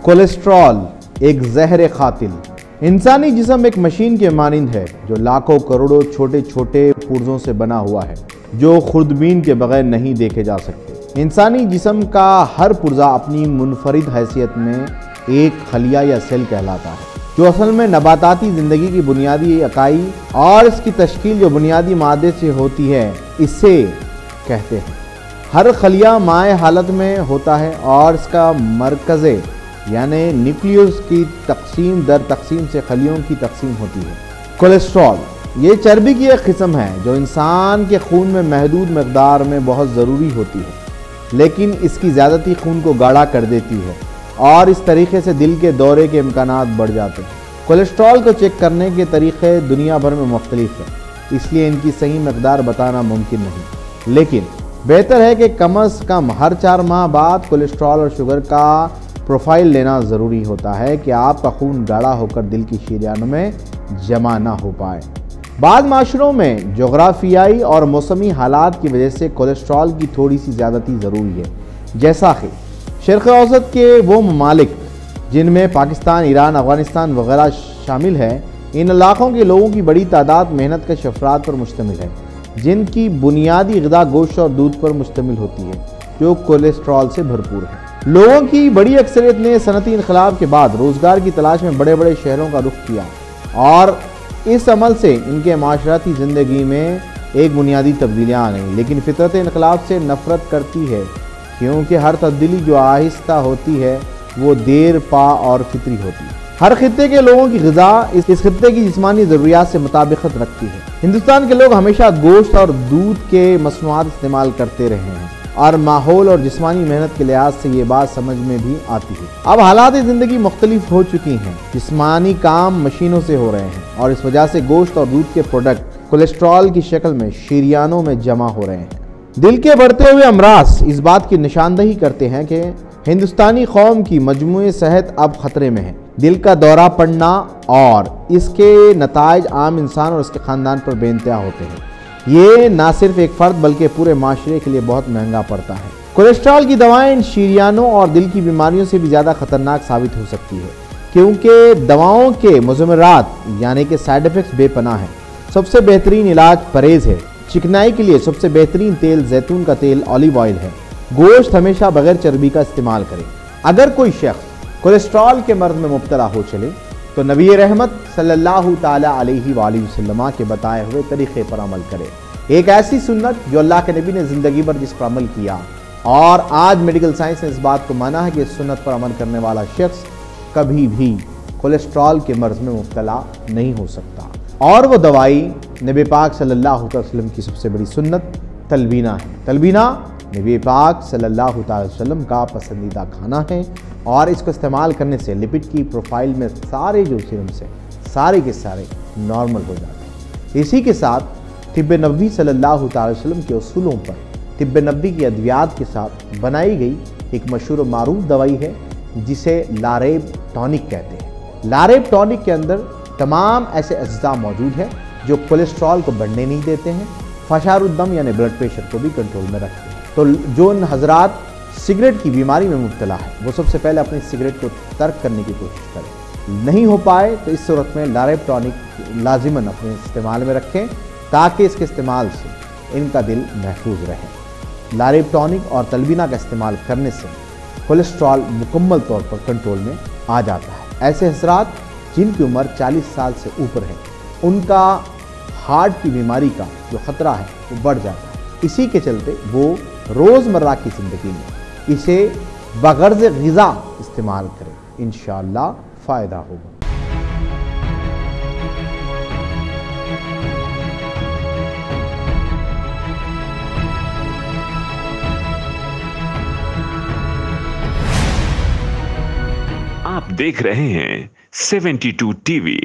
Cholesterol एक जहर कातिल। इंसानी जिस्म एक मशीन के मानिंद है जो लाखों करोड़ों छोटे छोटे पुर्जों से बना हुआ है जो खुर्दबीन के बगैर नहीं देखे जा सकते। इंसानी जिस्म का हर पुर्जा अपनी मुनफरिद हैसियत में एक खलिया या सेल कहलाता है जो असल में नबाताती ज़िंदगी की बुनियादी इकाई और इसकी तश्कील जो बुनियादी मादे से होती है इससे कहते हैं। हर खलिया माए हालत में होता है और इसका मरकज़े यानी न्यूक्लियस की तकसीम दर तकसीम से खलियों की तकसीम होती है। कोलेस्ट्रॉल ये चर्बी की एक किस्म है जो इंसान के खून में महदूद मकदार में बहुत ज़रूरी होती है, लेकिन इसकी ज़्यादती खून को गाढ़ा कर देती है और इस तरीके से दिल के दौरे के इम्कानात बढ़ जाते हैं। कोलेस्ट्रॉल को चेक करने के तरीक़े दुनिया भर में मुख्तलिफ हैं, इसलिए इनकी सही मकदार बताना मुमकिन नहीं, लेकिन बेहतर है कि कम अज़ कम हर 4 माह बाद कोलेस्ट्रॉल और शुगर का प्रोफाइल लेना ज़रूरी होता है कि आपका खून गाढ़ा होकर दिल की शरीयानों में जमा ना हो पाए। बाद माशरों में जोग्राफियाई और मौसमी हालात की वजह से कोलेस्ट्रॉल की थोड़ी सी ज़्यादती ज़रूरी है, जैसा कि शर्क़ औसत के वो ममालिक जिनमें पाकिस्तान, ईरान, अफ़गानिस्तान वगैरह शामिल है, इन इलाक़ों के लोगों की बड़ी तादाद मेहनत कश अफराद पर मुश्तमिल है जिनकी बुनियादी ग़िज़ा गोश्त और दूध पर मुश्तमिल होती है जो कोलेस्ट्रॉल से भरपूर है। लोगों की बड़ी अक्सरियत ने सनती इनकलाब के बाद रोज़गार की तलाश में बड़े बड़े शहरों का रुख किया और इस अमल से इनके माशराती ज़िंदगी में एक बुनियादी तब्दीलियाँ आ गईं, लेकिन फितरत इनकलाब से नफ़रत करती है क्योंकि हर तब्दीली जो आहिस्ता होती है वो देर पा और फितरी होती है। हर खित्ते के लोगों की ग़िज़ा इस खित्ते की जिस्मानी ज़रूरियात से मुताबिकत रखती है। हिंदुस्तान के लोग हमेशा गोश्त और दूध के मसनूआत इस्तेमाल करते रहे हैं और माहौल और जिस्मानी मेहनत के लिहाज से ये बात समझ में भी आती है। अब हालात ज़िंदगी मुख्तलिफ हो चुकी हैं, जिस्मानी काम मशीनों से हो रहे हैं और इस वजह से गोश्त और दूध के प्रोडक्ट कोलेस्ट्रॉल की शक्ल में शरीयानों में जमा हो रहे हैं। दिल के बढ़ते हुए अमराज इस बात की निशानदही करते हैं कि हिंदुस्तानी कौम की मजमूई सेहत अब खतरे में है। दिल का दौरा पड़ना और इसके नताइज आम इंसान और उसके ख़ानदान पर बेइंतहा होते हैं। ये ना सिर्फ एक फ़र्द बल्कि पूरे माशरे के लिए बहुत महंगा पड़ता है। कोलेस्ट्रॉल की दवाएं इन शरीयानों और दिल की बीमारियों से भी ज़्यादा ख़तरनाक साबित हो सकती है क्योंकि दवाओं के मुज़म्मरात यानी कि साइड इफ़ेक्ट्स बेपनाह हैं। सबसे बेहतरीन इलाज परहेज़ है। चिकनाई के लिए सबसे बेहतरीन तेल जैतून का तेल ऑलिव ऑयल है। गोश्त हमेशा बगैर चर्बी का इस्तेमाल करें। अगर कोई शख्स कोलेस्ट्रॉल के मर्ज़ में मुब्तला हो चले तो नबी रहमत सल्लल्लाहु ताला अलैहि वसल्लम के बताए हुए तरीक़े पर अमल करे। एक ऐसी सुन्नत जो अल्लाह के नबी ने ज़िंदगी भर जिस पर अमल किया और आज मेडिकल साइंस ने इस बात को माना है कि इस सुन्नत पर अमल करने वाला शख्स कभी भी कोलेस्ट्रॉल के मर्ज़ में मुब्तला नहीं हो सकता। और वो दवाई नबी पाक सल्लल्लाहु अलैहि वसल्लम की सबसे बड़ी सुन्नत तलबीना है। तलबीना नबी पाक सल्लल्लाहु अलैहि वसल्लम का पसंदीदा खाना है और इसको इस्तेमाल करने से लिपिड की प्रोफाइल में सारे जो सीरम्स हैं सारे के सारे नॉर्मल हो जाते हैं। इसी के साथ तिब्ब नबवी सल्लल्लाहु अलैहि वसल्लम के उसूलों पर तिब्ब नबवी की अद्वियात के साथ बनाई गई एक मशहूर मारूफ दवाई है जिसे लारेब टॉनिक कहते हैं। लारेब टॉनिक के अंदर तमाम ऐसे अज्जा मौजूद हैं जो कोलेस्ट्रॉल को बढ़ने नहीं देते हैं, फशारुद्दम यानी ब्लड प्रेशर को भी कंट्रोल में रखते हैं। तो जो हजरात सिगरेट की बीमारी में मुब्तला है वो सबसे पहले अपनी सिगरेट को तर्क करने की कोशिश करें। नहीं हो पाए तो इस सूरत में लारेब टॉनिक लाजिमन अपने इस्तेमाल में रखें ताकि इसके इस्तेमाल से इनका दिल महफूज रहे। लारेब टॉनिक और तलबीना का इस्तेमाल करने से कोलेस्ट्रॉल मुकम्मल तौर पर कंट्रोल में आ जाता है। ऐसे हजरात जिनकी उम्र 40 साल से ऊपर है उनका हार्ट की बीमारी का जो ख़तरा है वो बढ़ जाता है। इसी के चलते वो रोज़मर्रा की ज़िंदगी में इसे बग़र्ज़ ग़िज़ा इस्तेमाल करें, इंशाअल्लाह फ़ायदा होगा। आप देख रहे हैं 72 टीवी।